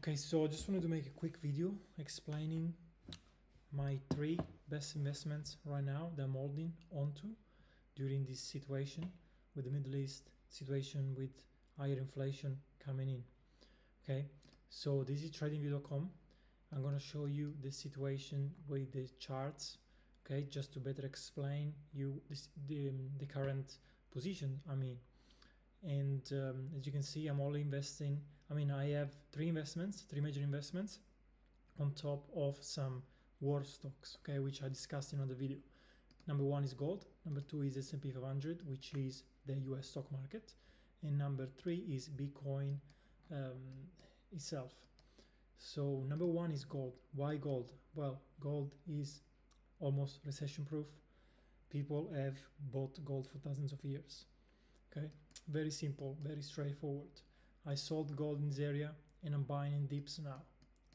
Okay, so I just wanted to make a quick video explaining my 3 best investments right now that I'm holding onto during this situation with the Middle East situation with higher inflation coming in. Okay, so this is tradingview.com. I'm going to show you the situation with the charts, okay, just to better explain you the current position I'm in. And as you can see, I'm only investing. I have 3 major investments on top of some war stocks, okay, which I discussed in another video. Number 1 is gold, number 2 is S&P 500, which is the US stock market, and number 3 is Bitcoin itself. So number 1 is gold. Why gold? Well, gold is almost recession proof. People have bought gold for thousands of years. Okay, very simple, very straightforward. I sold gold in this area and I'm buying in dips now.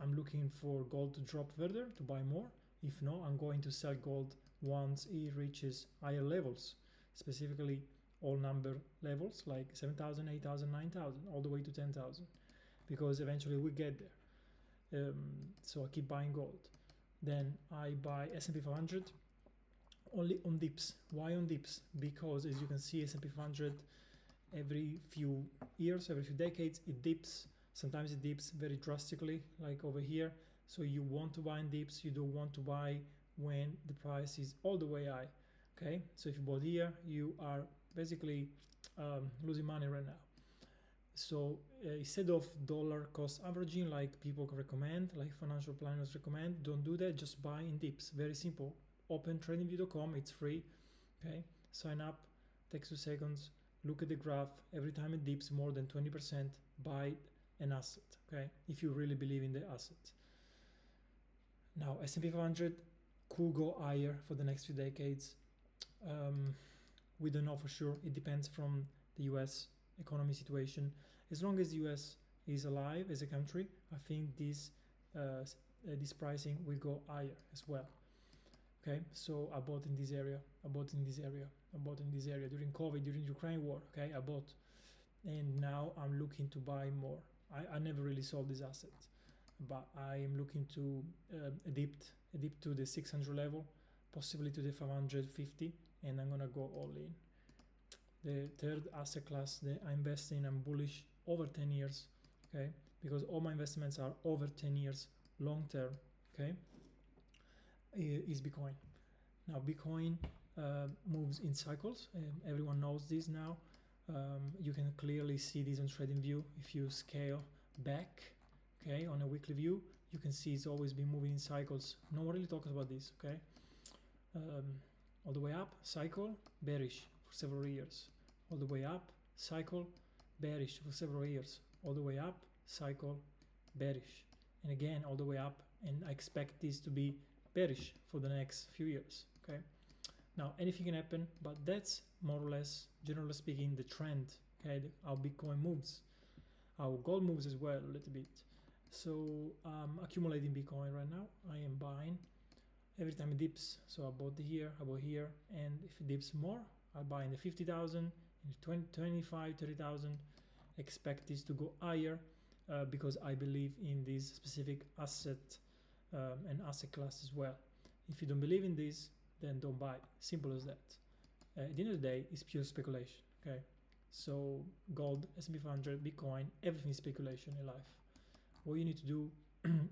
I'm looking for gold to drop further to buy more. If not, I'm going to sell gold once it reaches higher levels, specifically all number levels like 7,000, 8,000, 9,000, all the way to 10,000, because eventually we get there. So I keep buying gold. Then I buy S&P 500 only on dips. Why on dips? Because as you can see, S&P 500 every few years, every few decades, it dips. Sometimes it dips very drastically, like over here. So you want to buy in dips. You don't want to buy when the price is all the way high. Okay, so if you bought here, you are basically losing money right now. So instead of dollar cost averaging, like people recommend, like financial planners recommend, don't do that. Just buy in dips. Very simple. Open tradingview.com, it's free. Okay, sign up, takes 2 seconds. Look at the graph. Every time it dips more than 20%, buy an asset. Okay, if you really believe in the asset. Now S&P 500 could go higher for the next few decades. We don't know for sure. It depends from the US economy situation. As long as the US is alive as a country, I think this pricing will go higher as well. Okay, so I bought in this area, I bought in this area, I bought in this area during COVID, during the Ukraine war. Okay, I bought, and now I'm looking to buy more. I never really sold this asset, but I am looking to a dip to the 600 level, possibly to the 550, and I'm gonna go all in. The third asset class that I invest in, I'm bullish over 10 years. Okay, because all my investments are over 10 years long term. Okay, is Bitcoin. Now Bitcoin moves in cycles. Everyone knows this now. You can clearly see this on TradingView. If you scale back, okay, on a weekly view, you can see it's always been moving in cycles. No one really talks about this. Okay, all the way up, cycle, bearish for several years. All the way up, cycle, bearish for several years. All the way up, cycle, bearish, and again all the way up. And I expect this to be bearish for the next few years. Okay, now anything can happen, but that's more or less, generally speaking, the trend. Okay, how Bitcoin moves, how gold moves as well a little bit. So I'm accumulating Bitcoin right now. I am buying every time it dips. So I bought here, I bought here, and if it dips more, I'll buy in the 50,000, in 20, 25, 30,000. Expect this to go higher because I believe in this specific asset and asset class as well. If you don't believe in this, then don't buy. Simple as that. At the end of the day, it's pure speculation. Okay, so gold, S&P 500, Bitcoin, everything is speculation in life. What you need to do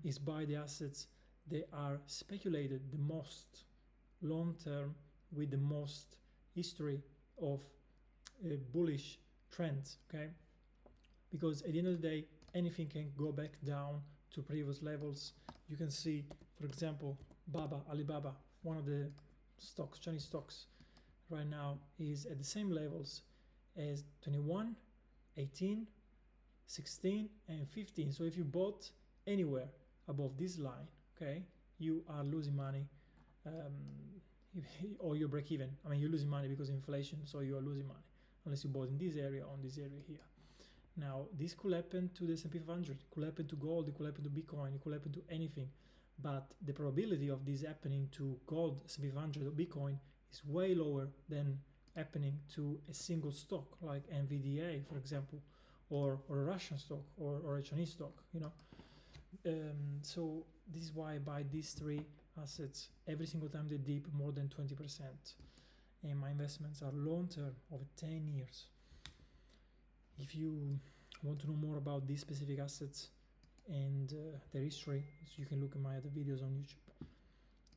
is buy the assets that are speculated the most long term, with the most history of bullish trends. Okay, because at the end of the day, anything can go back down to previous levels. You can see, for example, Alibaba, one of the stocks, Chinese stocks, right now is at the same levels as 21, 18, 16, and 15. So if you bought anywhere above this line, okay, you are losing money, or you break even. You're losing money because of inflation, so you are losing money unless you bought in this area, on this area here. Now, this could happen to the S&P 500, it could happen to gold, it could happen to Bitcoin, it could happen to anything. But the probability of this happening to gold, S&P 500, or Bitcoin is way lower than happening to a single stock like NVDA, for example, or a Russian stock or a Chinese stock, So this is why I buy these three assets every single time they dip more than 20%. And my investments are long term, over 10 years. If you want to know more about these specific assets and their history, so you can look at my other videos on YouTube.